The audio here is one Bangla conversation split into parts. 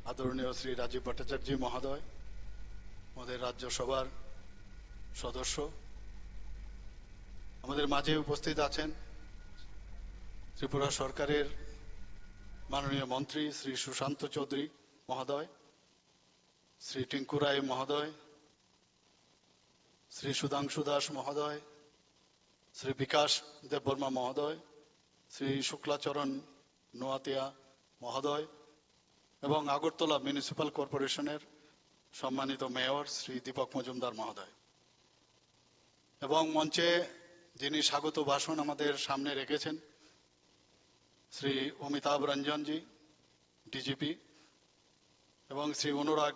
আদরণীয় শ্রী রাজীব ভট্টাচার্য মহোদয়, আমাদের রাজ্যসভার সদস্য, আমাদের মাঝে উপস্থিত আছেন ত্রিপুরা সরকারের মাননীয় মন্ত্রী শ্রী সুশান্ত চৌধুরী মহোদয়, শ্রী টিঙ্কু রায় মহোদয়, শ্রী সুধাংশু দাস মহোদয়, শ্রী বিকাশ দেববর্মা মহোদয়, শ্রী শুক্লাচরণ নোয়াতিয়া মহোদয় এবং আগরতলা মিউনিসিপাল কর্পোরেশনের সম্মানিত মেয়র শ্রী দীপক মজুমদার মহোদয়, এবং মঞ্চে যিনি স্বাগত ভাষণ আমাদের সামনে রেখেছেন শ্রী অমিতাভ রঞ্জনজি ডিজিপি এবং শ্রী অনুরাগ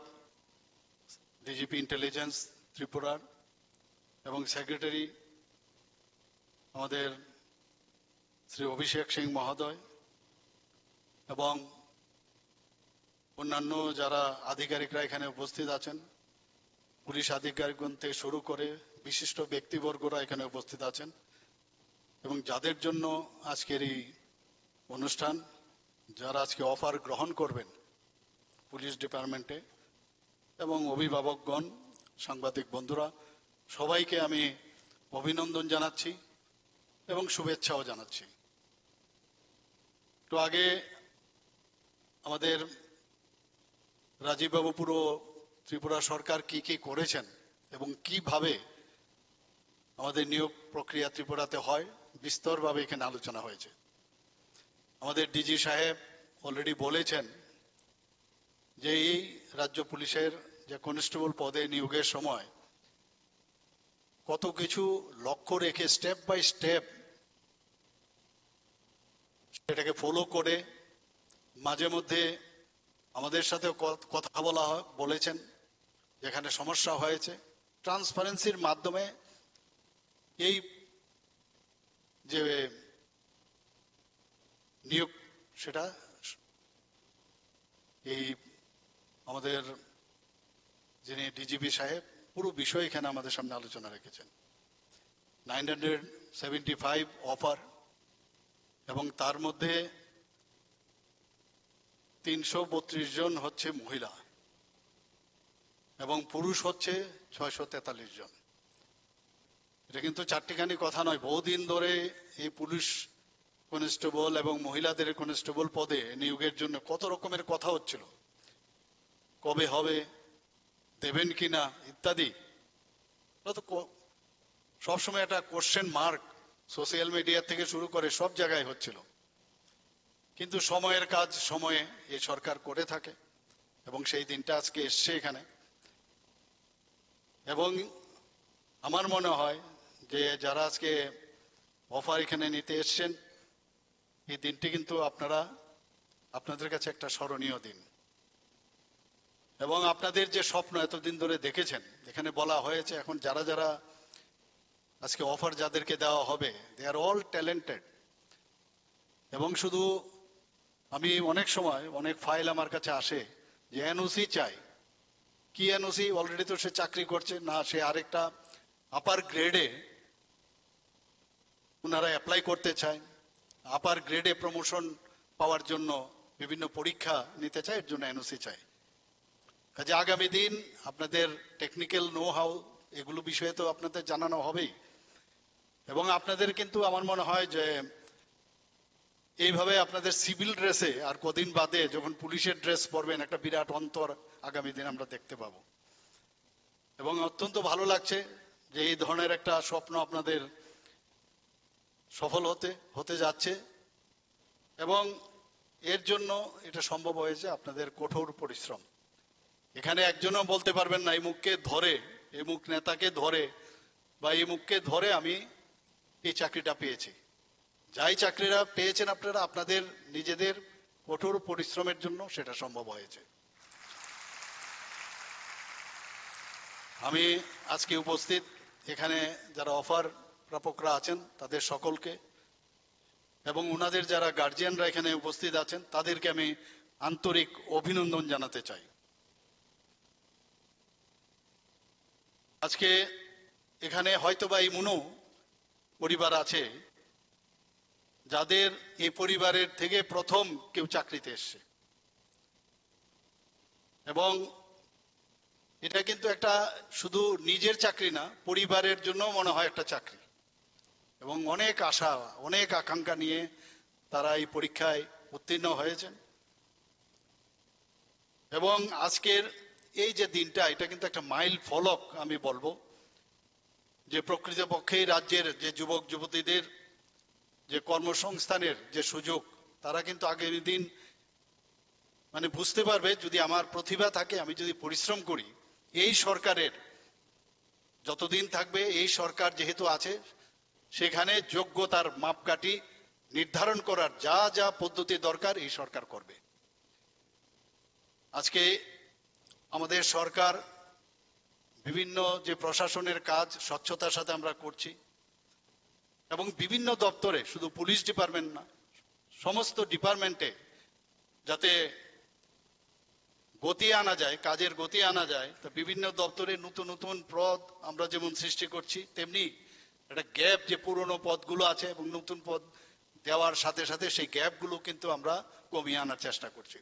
ডিজিপি ইন্টেলিজেন্স ত্রিপুরার, এবং সেক্রেটারি আমাদের শ্রী অভিষেক সিং মহোদয়, এবং অন্যান্য যারা আধিকারিকরা এখানে উপস্থিত আছেন, পুলিশ আধিকারিকগণ থেকে শুরু করে বিশিষ্ট ব্যক্তিবর্গরা এখানে উপস্থিত আছেন, এবং যাদের জন্য আজকের এই অনুষ্ঠান, যারা আজকে অফার গ্রহণ করবেন পুলিশ ডিপার্টমেন্টে, এবং অভিভাবকগণ, সাংবাদিক বন্ধুরা, সবাইকে আমি অভিনন্দন জানাচ্ছি এবং শুভেচ্ছাও জানাচ্ছি। তো আগে আমাদের রাজীববাবু পুরো ত্রিপুরা সরকার কি কি করেছেন এবং কিভাবে আমাদের নিয়োগ প্রক্রিয়া ত্রিপুরাতে হয় বিস্তরভাবে এখানে আলোচনা হয়েছে। আমাদের ডিজি সাহেব অলরেডি বলেছেন যে এই রাজ্য পুলিশের যে কনস্টেবল পদে নিয়োগের সময় কত কিছু লক্ষ্য রেখে স্টেপ বাই স্টেপ সেটাকে ফলো করে মাঝে মধ্যে আমাদের সাথে কথা বলেছেন যেখানে সমস্যা হয়েছে, ট্রান্সপারেন্সির মাধ্যমে এই যে নিয়োগ সেটা এই আমাদের যিনি ডিজিপি সাহেব পুরো বিষয় এখানে আমাদের সামনে আলোচনা রেখেছেন। 975 অফার, এবং তার মধ্যে 332 জন হচ্ছে মহিলা এবং পুরুষ হচ্ছে 643 জন। এটা কিন্তু চারটিখানি কথা নয়, বহুদিন ধরে এই পুলিশ কনস্টেবল এবং মহিলাদের কনস্টেবল পদে নিয়োগের জন্য কত রকমের কথা হচ্ছিল, কবে হবে, দেবেন কিনা ইত্যাদি। সবসময় একটা কোশ্চেন মার্ক সোশ্যাল মিডিয়া থেকে শুরু করে সব জায়গায় হচ্ছিল, কিন্তু সময়ের কাজ সময়ে এই সরকার করে থাকে এবং সেই দিনটা আজকে এসছে এখানে। এবং আমার মনে হয় যে যারা আজকে অফার এখানে নিতে এসছেন, এই দিনটি কিন্তু আপনাদের কাছে একটা স্মরণীয় দিন, এবং আপনাদের যে স্বপ্ন এতদিন ধরে দেখেছেন, এখানে বলা হয়েছে এখন যারা যারা আজকে অফার যাদেরকে দেওয়া হবে, দে আর অল ট্যালেন্টেড। এবং শুধু আমি অনেক সময় অনেক ফাইল আমার কাছে আসে যে এনওসি চাই, কি এনওসি, অলরেডি তো সে চাকরি করছে না, সে আরেকটা আপার গ্রেডে ওনারা অ্যাপ্লাই করতে চায়, আপার গ্রেডে প্রমোশন পাওয়ার জন্য বিভিন্ন পরীক্ষা নিতে চায়, এর জন্য এনওসি চাই। কাজে আগামী দিন আপনাদের টেকনিক্যাল নো হাউ এগুলো বিষয়ে তো আপনাদের জানানো হবেই, এবং আপনাদের কিন্তু আমার মনে হয় যে এইভাবে আপনাদের সিভিল ড্রেসে আর কদিন বাদে যখন পুলিশের ড্রেস পরবেন, একটা বিরাট অন্তর আগামী দিন আমরা দেখতে পাবো। এবং অত্যন্ত ভালো লাগছে যে এই ধরনের একটা স্বপ্ন আপনাদের সফল হতে যাচ্ছে, এবং এর জন্য এটা সম্ভব হয়েছে আপনাদের কঠোর পরিশ্রম। এখানে একজনও বলতে পারবেন না এই মুখকে ধরে, এই মুখ নেতাকে ধরে বা এই মুখকে ধরে আমি এই চাকরিটা পেয়েছি। যাই চাকরিরা পেয়েছেন আপনারা আপনাদের নিজেদের কঠোর পরিশ্রমের জন্য সেটা সম্ভব হয়েছে। আমি আজকে উপস্থিত এখানে যারা অফার প্রাপকরা আছেন তাদের সকলকে, এবং ওনাদের যারা গার্জিয়ানরা এখানে উপস্থিত আছেন তাদেরকে আমি আন্তরিক অভিনন্দন জানাতে চাই। আজকে এখানে হয়তোবা এমনও পরিবার আছে যাদের এই পরিবারের থেকে প্রথম কেউ চাকরিতে এসছে, এবং এটা কিন্তু একটা শুধু নিজের চাকরি না, পরিবারের জন্য মনে হয় একটা চাকরি। এবং অনেক আশা, অনেক আকাঙ্ক্ষা নিয়ে তারা এই পরীক্ষায় উত্তীর্ণ হয়েছেন। এবং আজকের এই যে দিনটা, এটা কিন্তু একটা মাইল ফলক আমি বলবো, যে প্রকৃতপক্ষে রাজ্যের যে যুবক যুবতীদের যে কর্মসংস্থানের যে সুযোগ, তারা কিন্তু আগামী দিন মানে বুঝতে পারবে, যদি আমার প্রতিভা থাকে, আমি যদি পরিশ্রম করি, এই সরকারের যতদিন থাকবে, এই সরকার যেহেতু আছে, সেখানে যোগ্যতার মাপকাঠি নির্ধারণ করার যা যা পদ্ধতি দরকার এই সরকার করবে। আজকে আমাদের সরকার বিভিন্ন যে প্রশাসনের কাজ স্বচ্ছতার সাথে আমরা করছি, এবং বিভিন্ন দপ্তরে, শুধু পুলিশ ডিপার্টমেন্ট না, সমস্ত ডিপার্টমেন্টে যাতে গতি আনা যায়, কাজের গতি আনা যায়, তা বিভিন্ন দপ্তরে নতুন নতুন পদ আমরা যেমন সৃষ্টি করছি, তেমনি একটা গ্যাপ যে পুরনো পদগুলো আছে এবং নতুন পদ দেওয়ার সাথে সাথে সেই গ্যাপগুলো কিন্তু আমরা কমিয়ে আনার চেষ্টা করছি।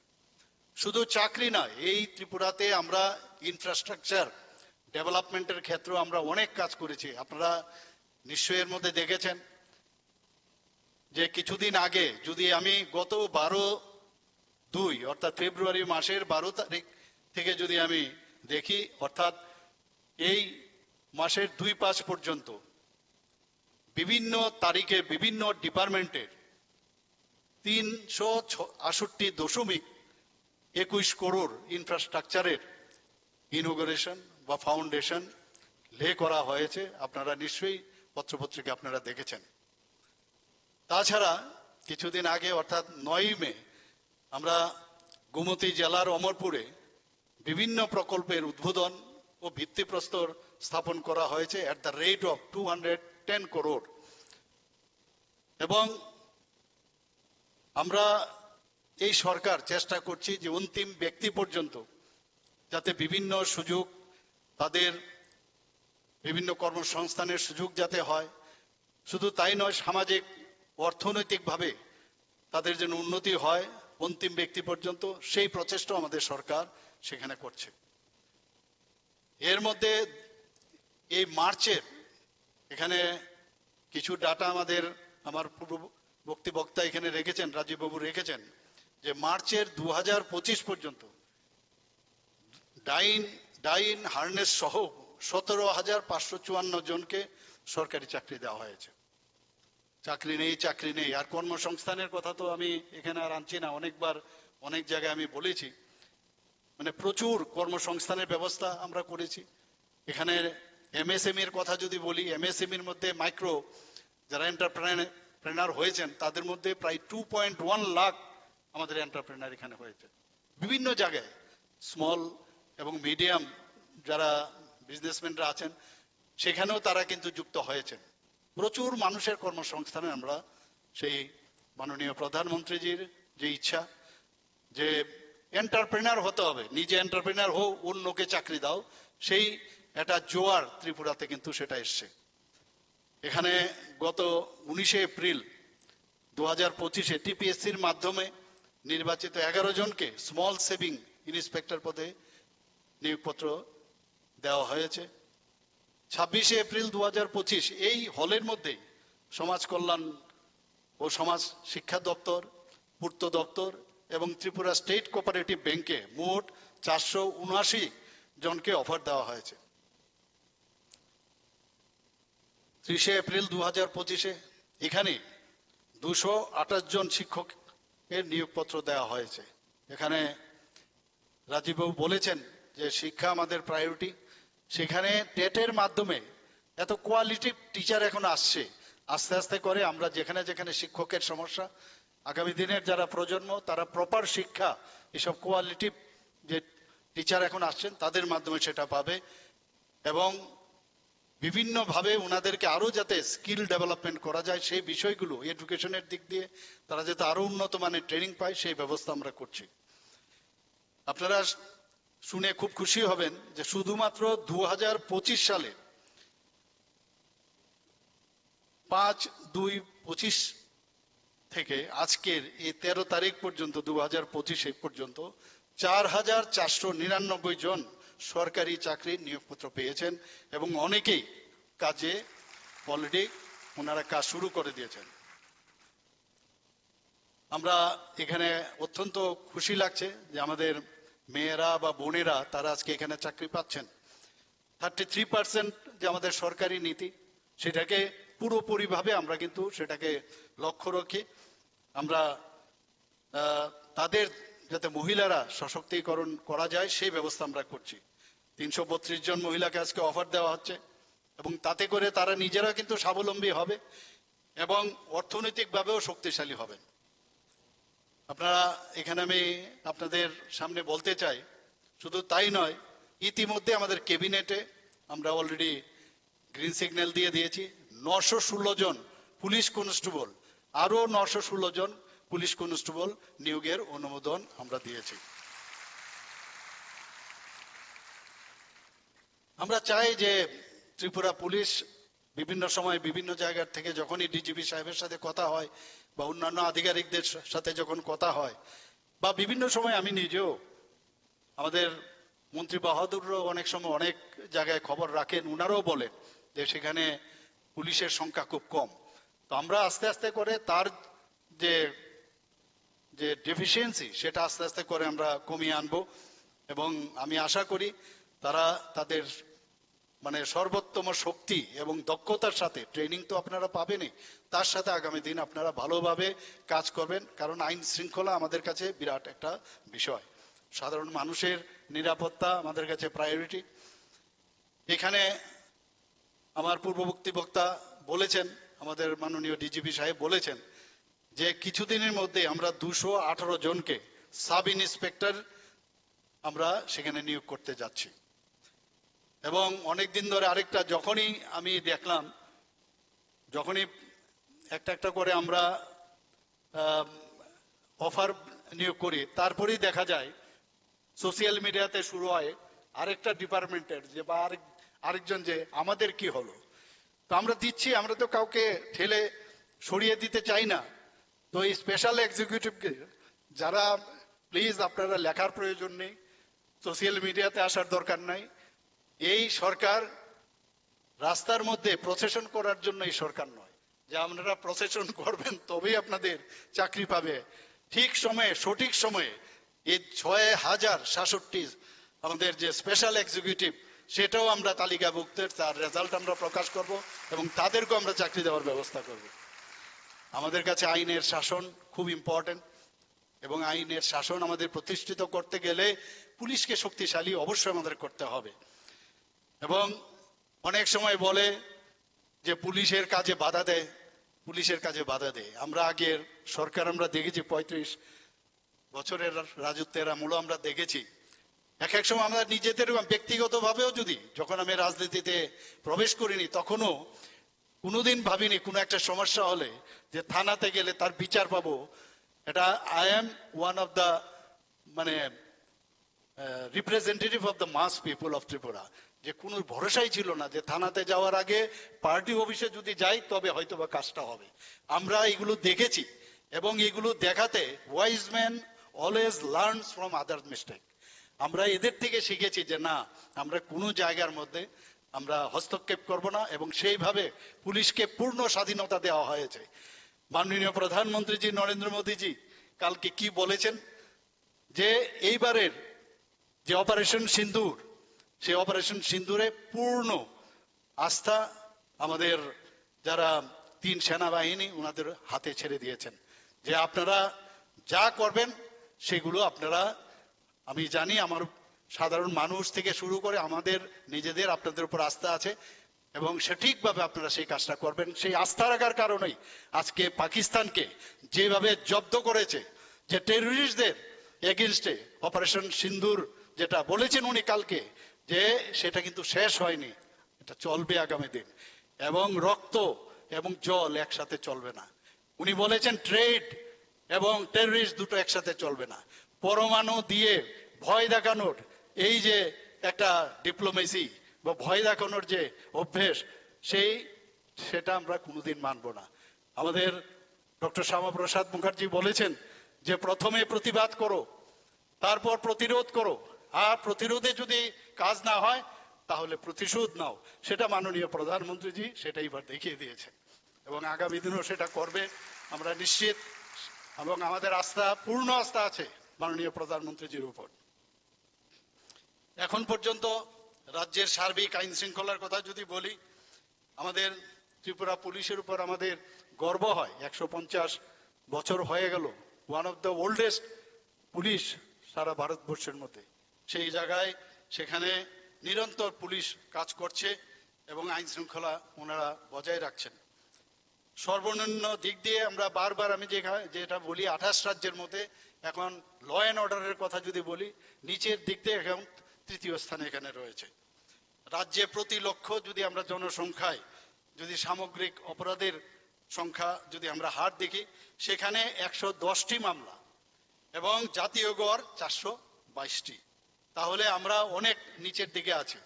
শুধু চাকরি নয়, এই ত্রিপুরাতে আমরা ইনফ্রাস্ট্রাকচার ডেভেলপমেন্টের ক্ষেত্রে আমরা অনেক কাজ করেছি। আপনারা নিশ্চয়ই এর মধ্যে দেখেছেন যে কিছুদিন আগে, যদি আমি গত 12/2 অর্থাৎ ফেব্রুয়ারি মাসের 12 তারিখ থেকে যদি আমি দেখি, অর্থাৎ এই মাসের 2-5 পর্যন্ত বিভিন্ন তারিখে বিভিন্ন ডিপার্টমেন্টের 368.21 করোড় ইনফ্রাস্ট্রাকচারের ইনোগ্রেশন বা ফাউন্ডেশন লে করা হয়েছে। আপনারা নিশ্চয়ই পত্রপত্রিকা আপনারা দেখেছেন। তাছাড়া কিছুদিন আগে অর্থাৎ 9 মে আমরা গোমতী জেলার অমরপুরে বিভিন্ন প্রকল্পের উদ্বোধন ও ভিত্তিপ্রস্তর স্থাপন করা হয়েছে at the rate of 210 crore. এবং আমরা এই সরকার চেষ্টা করছি যে অন্তিম ব্যক্তি পর্যন্ত যাতে বিভিন্ন সুযোগ, তাদের বিভিন্ন কর্মসংস্থানের সুযোগ যাতে হয়, শুধু তাই নয়, সামাজিক অর্থনৈতিকভাবে তাদের যেন উন্নতি হয় অন্তিম ব্যক্তি পর্যন্ত, সেই প্রচেষ্টা আমাদের সরকার সেখানে করছে। এর মধ্যে এই মার্চের এখানে কিছু ডাটা আমার পূর্ববর্তী বক্তা এখানে রেখেছেন, রাজীব বাবু রেখেছেন, যে মার্চের 2025 পর্যন্ত ডাইন হার্নেস সহ 17,554 জনকে সরকারি চাকরি দেওয়া হয়েছে। চাকরি নেই। আর কর্মসংস্থানের কথা তো আমি এখানে আর আনছি না, অনেকবার অনেক জায়গায় আমি বলেছি। মানে প্রচুর কর্মসংস্থানের ব্যবস্থা আমরা করেছি। এখানে এমএসএমই এর কথা যদি বলি, এমএসএমই এর মধ্যে মাইক্রো যারা এন্টারপ্রেনার হয়েছেন, তাদের মধ্যে প্রায় 2.1 লাখ আমাদের এন্টারপ্রেনার এখানে হয়েছে। বিভিন্ন জায়গায় স্মল এবং মিডিয়াম যারা বিজনেসম্যানরা আছেন, সেখানেও তারা কিন্তু যুক্ত হয়েছেন। প্রচুর মানুষের কর্মসংস্থানে আমরা সেই মাননীয় প্রধানমন্ত্রীজির যে ইচ্ছা যে এন্টারপ্রেনার হতে হবে, নিজে এন্টারপ্রেনার হও, অন্যকে চাকরি দাও, সেই একটা জোয়ার ত্রিপুরাতে কিন্তু সেটা এসছে। এখানে গত 19 এপ্রিল 2025-এ টিপিএসসির মাধ্যমে নির্বাচিত 11 জনকে স্মল সেভিং ইন্সপেক্টর পদে নিয়োগপত্র দেওয়া হয়েছে। 26 এপ্রিল 2025 এই হলের মধ্যে সমাজ কল্যাণ ও সমাজ শিক্ষা দপ্তর, পূর্ত দপ্তর এবং ত্রিপুরা স্টেট কোঅপারেটিভ ব্যাংকে মোট 479 জনকে অফার দেওয়া হয়েছে। 30 এপ্রিল 2025-এ এখানে 228 জন শিক্ষকের নিয়োগপত্র দেওয়া হয়েছে। এখানে রাজীববাবু বলেছেন যে শিক্ষা আমাদের প্রায়োরিটি। সেখানে টেটের মাধ্যমে এত কোয়ালিটিভ টিচার এখন আসছে, আস্তে আস্তে করে আমরা যেখানে যেখানে শিক্ষকের সমস্যা, আগামী দিনের যারা প্রজন্ম তারা প্রপার শিক্ষা, এসব কোয়ালিটিভ যে টিচার এখন আসছেন তাদের মাধ্যমে সেটা পাবে। এবং বিভিন্নভাবে ওনাদেরকে আরো যাতে স্কিল ডেভেলপমেন্ট করা যায়, সেই বিষয়গুলো এডুকেশনের দিক দিয়ে তারা যাতে আরো উন্নত মানের ট্রেনিং পায়, সেই ব্যবস্থা আমরা করছি। আপনারা শুনে খুব খুশি হবেন যে শুধুমাত্র 2025 সালে 5/2/25 থেকে আজকের এই 13 তারিখ পর্যন্ত 2025 পর্যন্ত 4,499 জন সরকারি চাকরির নিয়োগপত্র পেয়েছেন এবং অনেকেই কাজে অলরেডি ওনারা কাজ শুরু করে দিয়েছেন। আমরা এখানে অত্যন্ত খুশি লাগছে যে আমাদের মেয়েরা বা বোনেরা তারা আজকে এখানে চাকরি পাচ্ছেন। 33% যে আমাদের সরকারি নীতি, সেটাকে পুরোপুরিভাবে আমরা কিন্তু সেটাকে লক্ষ্য রাখি। আমরা তাদের যাতে মহিলারা সশক্তিকরণ করা যায় সেই ব্যবস্থা আমরা করছি। 332 জন মহিলাকে আজকে অফার দেওয়া হচ্ছে এবং তাতে করে তারা নিজেরা কিন্তু স্বাবলম্বী হবে এবং অর্থনৈতিকভাবেও শক্তিশালী হবেন। আপনারা এখানে আমি আপনাদের সামনে বলতে চাই, শুধু তাই নয়, ইতিমধ্যে আমাদের ক্যাবিনেটে আমরা অলরেডি গ্রিন সিগন্যাল দিয়ে দিয়েছি 916 জন পুলিশ কনস্টেবল, আরো 916 জন পুলিশ কনস্টেবল নিয়োগের অনুমোদন আমরা দিয়েছি। আমরা চাই যে ত্রিপুরা পুলিশ বিভিন্ন সময় বিভিন্ন জায়গা থেকে যখনই ডিজিপি সাহেবের সাথে কথা হয় বা অন্যান্য আধিকারিকদের সাথে যখন কথা হয় বা বিভিন্ন সময় আমি নিজেও, আমাদের মন্ত্রী বাহাদুরও অনেক সময় অনেক জায়গায় খবর রাখেন, উনারাও বলেন যে সেখানে পুলিশের সংখ্যা খুব কম। তো আমরা আস্তে আস্তে করে তার যে যে ডেফিসিয়েন্সি সেটা আস্তে আস্তে করে আমরা কমিয়ে আনবো এবং আমি আশা করি তারা তাদের মানে সর্বোত্তম শক্তি এবং দক্ষতার সাথে, ট্রেনিং তো আপনারা পাবেনই, তার সাথে আগামী দিন আপনারা ভালোভাবে কাজ করবেন। কারণ আইন শৃঙ্খলা আমাদের কাছে বিরাট একটা বিষয়, সাধারণ মানুষের নিরাপত্তা আমাদের কাছে প্রায়োরিটি। এখানে আমার পূর্ববর্তী বক্তা বলেছেন, আমাদের মাননীয় ডিজিপি সাহেব বলেছেন যে কিছুদিনের মধ্যে আমরা 218 জনকে সাব ইন্সপেক্টর আমরা সেখানে নিয়োগ করতে যাচ্ছি। এবং অনেকদিন ধরে আরেকটা, যখনই আমি দেখলাম, যখনই একটা একটা করে আমরা অফার নিয়োগ করি, তারপরেই দেখা যায় সোশ্যাল মিডিয়াতে শুরু হয় আরেকটা ডিপার্টমেন্টের যে বা আরেকজন যে আমাদের কি হলো। তো আমরা দিচ্ছি, আমরা তো কাউকে ঠেলে সরিয়ে দিতে চাই না। তো এই স্পেশাল এক্সিকিউটিভকে যারা, প্লিজ আপনারা লেখার প্রয়োজন নেই, সোশ্যাল মিডিয়াতে আসার দরকার নাই। এই সরকার রাস্তার মধ্যে প্রসেশন করার জন্য এই সরকার নয় যে আপনারা প্রসেশন করবেন তবেই আপনাদের চাকরি পাবে। ঠিক সময়ে, সঠিক সময়ে এই 6,066 আমাদের যে স্পেশাল এক্সিকিউটিভ, সেটাও আমরা তালিকাভুক্ত, তার রেজাল্ট আমরা প্রকাশ করব এবং তাদেরকেও আমরা চাকরি দেওয়ার ব্যবস্থা করব। আমাদের কাছে আইনের শাসন খুব ইম্পর্টেন্ট এবং আইনের শাসন আমাদের প্রতিষ্ঠিত করতে গেলে পুলিশকে শক্তিশালী অবশ্যই আমাদের করতে হবে। এবং অনেক সময় বলে যে পুলিশের কাজে বাধা দেয়, পুলিশের কাজে বাধা দেয়। আমরা আগের সরকার আমরা দেখেছি 35 বছরের রাজত্বের আমূল আমরা দেখেছি। এক এক সময় আমরা নিজেদের ব্যক্তিগতভাবেও, যদি যখন আমি রাজনীতিতে প্রবেশ করিনি তখনও কোনোদিন ভাবিনি কোনো একটা সমস্যা হলে যে থানাতে গেলে তার বিচার পাবো। এটা I am one of the মানে representative of the mass people of Tripura, যে কোনো ভরসাই ছিল না যে থানাতে যাওয়ার আগে পার্টি অফিসে যদি যাই তবে হয়তো বা কাজটা হবে। আমরা এগুলো দেখেছি এবং এগুলো দেখাতে wise man always learns from other mistake. আমরা এদের থেকে শিখেছি যে না, আমরা কোনো জায়গার মধ্যে আমরা হস্তক্ষেপ করব না এবং সেইভাবে পুলিশকে পূর্ণ স্বাধীনতা দেওয়া হয়েছে। মাননীয় প্রধানমন্ত্রীজি নরেন্দ্র মোদীজি কালকে কি বলেছেন যে এইবারের যে অপারেশন সিন্দুর, সেই অপারেশন সিন্দুরে পূর্ণ আস্থা আমাদের যারা 3 সেনাবাহিনী ওনাদের হাতে ছেড়ে দিয়েছেন, যে আপনারা যা করবেন সেগুলো আপনারা, আমি জানি আমার সাধারণ মানুষ থেকে শুরু করে আমাদের নিজেদের আপনাদের উপর আস্থা আছে এবং সঠিকভাবে আপনারা সেই কাজটা করবেন। সেই আস্থা রাখার কারণেই আজকে পাকিস্তানকে যেভাবে জব্দ করেছে, যে টেররিস্টদের এগেনস্টে অপারেশন সিন্দুর যেটা বলেছেন উনি কালকে, যে সেটা কিন্তু শেষ হয়নি, এটা চলবে আগামী দিন। এবং রক্ত এবং জল একসাথে চলবে না। উনি বলেছেন ট্রেড এবং টেররিস্ট দুটো একসাথে চলবে না। পরমাণু দিয়ে ভয় দেখানোর এই যে একটা ডিপ্লোমেসি বা ভয় দেখানোর যে অভ্যেস, সেটা আমরা কোনোদিন মানব না। আমাদের ডক্টর শ্যামাপ্রসাদ মুখার্জি বলেছেন যে প্রথমে প্রতিবাদ করো, তারপর প্রতিরোধ করো, আর প্রতিরোধে যদি কাজ না হয় তাহলে প্রতিশোধ নাও। সেটা মাননীয় প্রধানমন্ত্রীজি সেটাই এবার দেখিয়ে দিয়েছে এবং আগামী দিনও সেটা করবে আমরা নিশ্চিত, এবং আমাদের আস্থা, পূর্ণ আস্থা আছে মাননীয় প্রধানমন্ত্রীজির উপর। এখন পর্যন্ত রাজ্যের সার্বিক আইন শৃঙ্খলার কথা যদি বলি, আমাদের ত্রিপুরা পুলিশের উপর আমাদের গর্ব হয়। 150 বছর হয়ে গেল, one of the oldest police সারা ভারতবর্ষের মধ্যে। সেই জায়গায় সেখানে নিরন্তর পুলিশ কাজ করছে এবং আইন শৃঙ্খলা ওনারা বজায় রাখছেন। সর্বনিম্ন দিক দিয়ে আমরা বারবার আমি যেটা বলি, 28 রাজ্যের মধ্যে এখন ল অ্যান্ড অর্ডারের কথা যদি বলি, নিচের দিক দিয়ে এখন তৃতীয় স্থানে এখানে রয়েছে। রাজ্যে প্রতি লক্ষ যদি আমরা জনসংখ্যায় যদি সামগ্রিক অপরাধের সংখ্যা যদি আমরা হার দেখি, সেখানে 110টি মামলা এবং জাতীয় গড় 422টি। তাহলে আমরা অনেক নিচের দিকে আছি।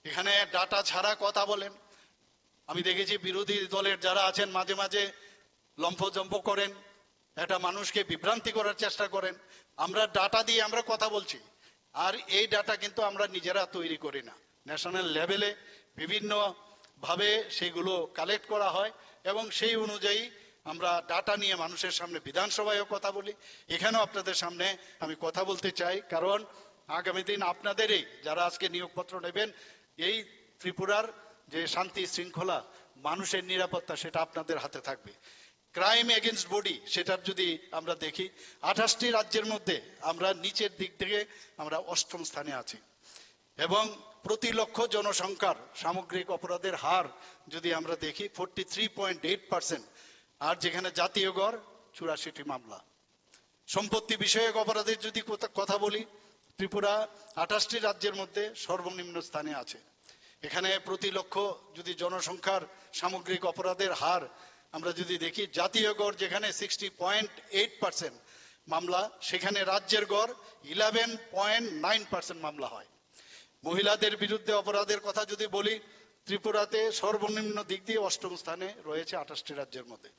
এখানে ডাটা ছাড়া কথা বলেন। আমি দেখেছি বিরোধী দলের যারা আছেন মাঝে মাঝে লম্ফজম্প করেন, একটা মানুষকে বিভ্রান্তি করার চেষ্টা করেন। আমরা ডাটা দিয়ে আমরা কথা বলছি, আর এই ডাটা কিন্তু আমরা নিজেরা তৈরি করি না। ন্যাশনাল লেভেলে বিভিন্ন ভাবে সেগুলো কালেক্ট করা হয় এবং সেই অনুযায়ী আমরা ডাটা নিয়ে মানুষের সামনে বিধানসভায়ও কথা বলি, এখানেও আপনাদের সামনে আমি কথা বলতে চাই। কারণ আগামী দিন আপনাদেরই যারা আজকে নিয়োগপত্র নেবেন, এই ত্রিপুরার যে শান্তি শৃঙ্খলা, মানুষের নিরাপত্তা, সেটা আপনাদের হাতে থাকবে। ক্রাইম এগেইনস্ট বডি, সেটার যদি আমরা দেখি, 28টি রাজ্যের মধ্যে আমরা নিচের দিক থেকে আমরা 8ম স্থানে আছি এবং প্রতি লক্ষ জনসংখ্যার সামগ্রিক অপরাধের হার যদি আমরা দেখি 43.8%, আর যেখানে জাতীয় গড় 84টি মামলা। সম্পত্তি বিষয়ক অপরাধের যদি কথা বলি, ত্রিপুরা 28টি রাজ্যের মধ্যে সর্বনিম্ন স্থানে আছে। এখানে প্রতি লক্ষ যদি জনসংখ্যার সামগ্রিক অপরাধের হার আমরা যদি দেখি, জাতীয় গড় যেখানে 60.8% মামলা, সেখানে রাজ্যের গড় 11.9% মামলা হয়। মহিলাদের বিরুদ্ধে অপরাধের কথা যদি বলি, ত্রিপুরাতে সর্বনিম্ন দিক দিয়ে 8ম স্থানে রয়েছে 28টি রাজ্যের মধ্যে।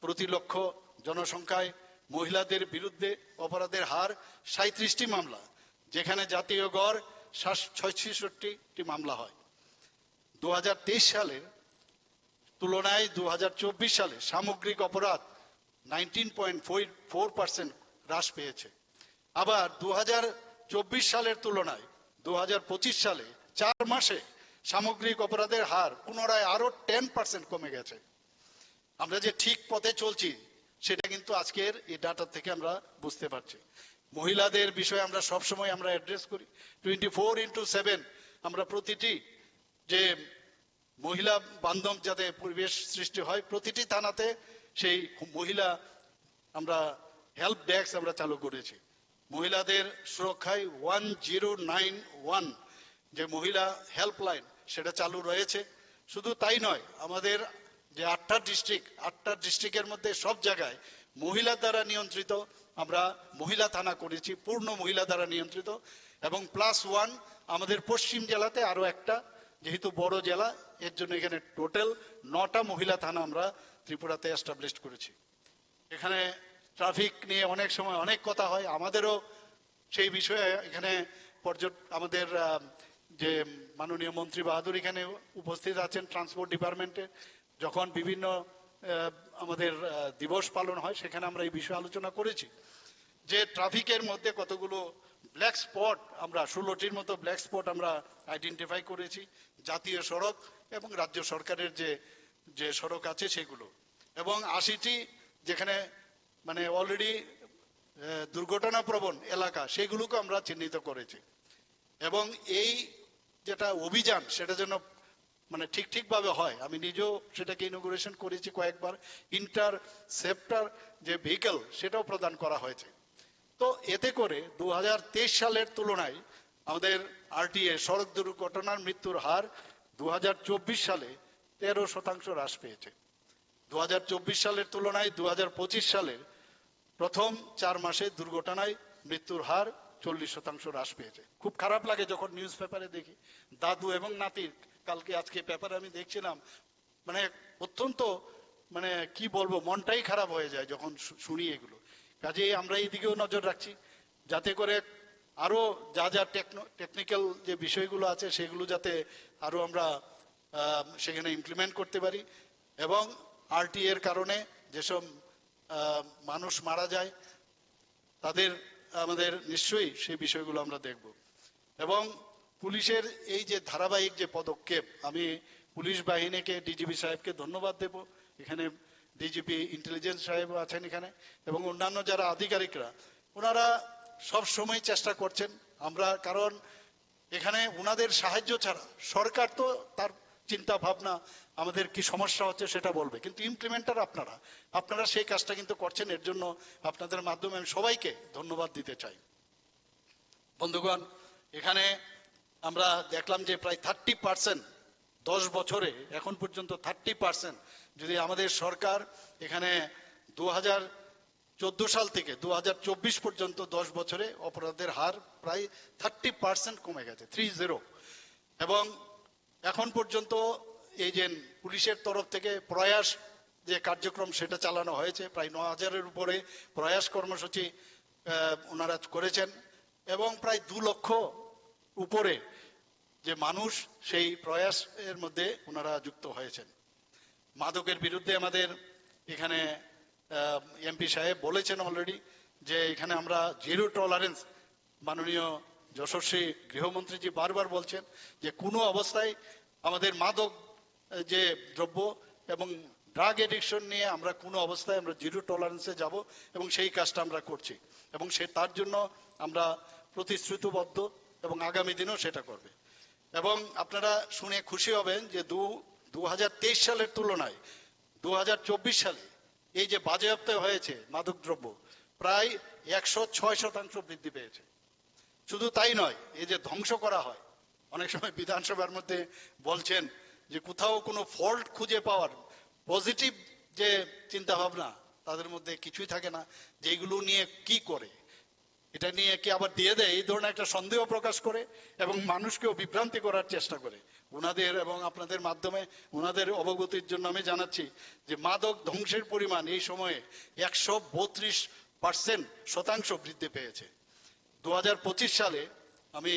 প্রতি লক্ষ জনসংখ্যায় মহিলাদের বিরুদ্ধে অপরাধের হার 37টি মামলা, যেখানে জাতীয় গড় 66টি মামলা হয়। 2023 সালের তুলনায় 2024 সালে সামগ্রিক অপরাধ 19.4% হ্রাস পেয়েছে। আবার 2024 সালের তুলনায় 2025 সালে 4 মাসে সামগ্রিক অপরাধের হার পুনরায় আরো 10% কমে গেছে। আমরা যে ঠিক পথে চলছি সেটা কিন্তু আজকের এই ডাটা থেকে আমরা বুঝতে পারছি। মহিলাদের বিষয়ে আমরা সবসময় আমরা অ্যাড্রেস করি, 24/7 আমরা প্রতিটি যে মহিলা বান্ধব যাতে পরিবেশ সৃষ্টি হয়, প্রতিটি থানাতে সেই মহিলা আমরা হেল্প ডেস্ক আমরা চালু করেছি। মহিলাদের সুরক্ষায় 1091 যে মহিলা হেল্পলাইন সেটা চালু রয়েছে। শুধু তাই নয়, আমাদের যে 8টা ডিস্ট্রিক্টের মধ্যে সব জায়গায় মহিলা দ্বারা নিয়ন্ত্রিত আমরা মহিলা থানা করেছি, পূর্ণ মহিলা দ্বারা নিয়ন্ত্রিত। এবং +1 আমাদের পশ্চিম জেলাতে আরো একটা, যেহেতু বড় জেলা, এর জন্য এখানে টোটাল 9টা মহিলা থানা আমরা ত্রিপুরাতে এস্টাবলিশ করেছি। এখানে ট্রাফিক নিয়ে অনেক সময় অনেক কথা হয়, আমাদেরও সেই বিষয়ে এখানে আমাদের যে মাননীয় মন্ত্রী বাহাদুর এখানে উপস্থিত আছেন ট্রান্সপোর্ট ডিপার্টমেন্টে, যখন বিভিন্ন আমাদের দিবস পালন হয় সেখানে আমরা এই বিষয়ে আলোচনা করেছি যে ট্রাফিকের মধ্যে কতগুলো ব্ল্যাক স্পট, আমরা 16টির মতো ব্ল্যাক স্পট আমরা আইডেন্টিফাই করেছি, জাতীয় সড়ক এবং রাজ্য সরকারের যে সড়ক আছে সেগুলো, এবং 80টি যেখানে মানে অলরেডি দুর্ঘটনা প্রবণ এলাকা, সেগুলোকে আমরা চিহ্নিত করেছি। এবং এই যেটা অভিযান সেটা যেন মানে ঠিকভাবে হয়, আমি নিজেও সেটাকে ইনোগ্রেশন করেছি কয়েকবার। ইন্টারসেপ্টার যে ভেহিকল সেটাও প্রদান করা হয়েছে। তো এতে করে 2023 সালের তুলনায় আমাদের আরটিএ সড়ক দুর্ঘটনার মৃত্যুর হার 2024 সালে 13% হ্রাস পেয়েছে। 2024 সালের তুলনায় 2025 সালের প্রথম 4 মাসে দুর্ঘটনায় মৃত্যুর হার 40% হ্রাস পেয়েছে। খুব খারাপ লাগে যখন নিউজ পেপারে দেখি দাদু এবং নাতির, আজকে পেপারে আমি দেখছিলাম, মানে অত্যন্ত মানে কি বলবো, মনটাই খারাপ হয়ে যায় যখন শুনি এগুলো। কাজেই আমরা এই দিকেও নজর রাখছি। যাতে করে আরো যা যা টেকনিক্যাল যে বিষয়গুলো আছে সেগুলো যাতে আরো আমরা সেখানে ইমপ্লিমেন্ট করতে পারি, এবং আরটি এর কারণে যেসব মানুষ মারা যায় তাদের আমাদের নিশ্চয়ই সেই বিষয়গুলো আমরা দেখব। এবং পুলিশের এই যে ধারাবাহিক যে পদক্ষেপ, আমি পুলিশ বাহিনীকে, ডিজিপি সাহেবকে ধন্যবাদ দেব, এখানে ডিজিপি ইন্টেলিজেন্স সাহেব আছেন এখানে, এবং অন্যান্য যারা আধিকারিকরা, ওনারা সব সময় চেষ্টা করছেন। আমরা কারণ এখানে ওনাদের সাহায্য ছাড়া সরকার তো তার চিন্তা ভাবনা আমাদের কি সমস্যা হচ্ছে সেটা বলবে, কিন্তু ইমপ্লিমেন্টার আপনারা, আপনারা সেই কাজটা কিন্তু করছেন। এর জন্য আপনাদের মাধ্যমে আমি সবাইকে ধন্যবাদ দিতে চাই। বন্ধুগণ, এখানে আমরা দেখলাম যে প্রায় 30% 10 বছরে এখন পর্যন্ত 30%, যদি আমাদের সরকার এখানে 2014 সাল থেকে 2024 পর্যন্ত 10 বছরে অপরাধের হার প্রায় 30% কমে গেছে, 30। এবং এখন পর্যন্ত এই যে পুলিশের তরফ থেকে প্রয়াস যে কার্যক্রম সেটা চালানো হয়েছে, প্রায় 9,000-এর উপরে প্রয়াস কর্মসূচি ওনারা করেছেন, এবং প্রায় 2 লক্ষ উপরে যে মানুষ সেই প্রয়াসের মধ্যে ওনারা যুক্ত হয়েছেন। মাদকের বিরুদ্ধে আমাদের এখানে এমপি সাহেব বলেছেন অলরেডি যে এখানে আমরা জিরো টলারেন্স, মাননীয় যশস্বী গৃহমন্ত্রীজি বারবার বলছেন যে কোনো অবস্থায় আমাদের মাদক যে দ্রব্য এবং ড্রাগ এডিকশন নিয়ে আমরা কোনো অবস্থায় আমরা জিরো টলারেন্সে যাব, এবং সেই কাজটা আমরা করছি, এবং তার জন্য আমরা প্রতিশ্রুতিবদ্ধ, এবং আগামী দিনেও সেটা করবে। এবং আপনারা শুনে খুশি হবেন যে 2023 সালের তুলনায় 2024 সালে এই যে বাজেয়াপ্ত হয়েছে মাদকদ্রব্য প্রায় 106% বৃদ্ধি পেয়েছে। শুধু তাই নয়, এই যে ধ্বংস করা হয়, অনেক সময় বিধানসভার মধ্যে বলছেন যে কোথাও কোনো ফল্ট খুঁজে পাওয়ার পজিটিভ যে চিন্তা ভাবনা তাদের মধ্যে কিছুই থাকে না, যেগুলো নিয়ে কি করে, এটা নিয়ে কি আবার দিয়ে দেয়, এই ধরনের একটা সন্দেহ প্রকাশ করে এবং মানুষকেও বিভ্রান্তি করার চেষ্টা করে। ওনাদের এবং আপনাদের মাধ্যমে ওনাদের অবগতির জন্য আমি জানাচ্ছি যে মাদক ধ্বংসের পরিমাণ এই সময়ে 132% বৃদ্ধি পেয়েছে। 2025 সালে আমি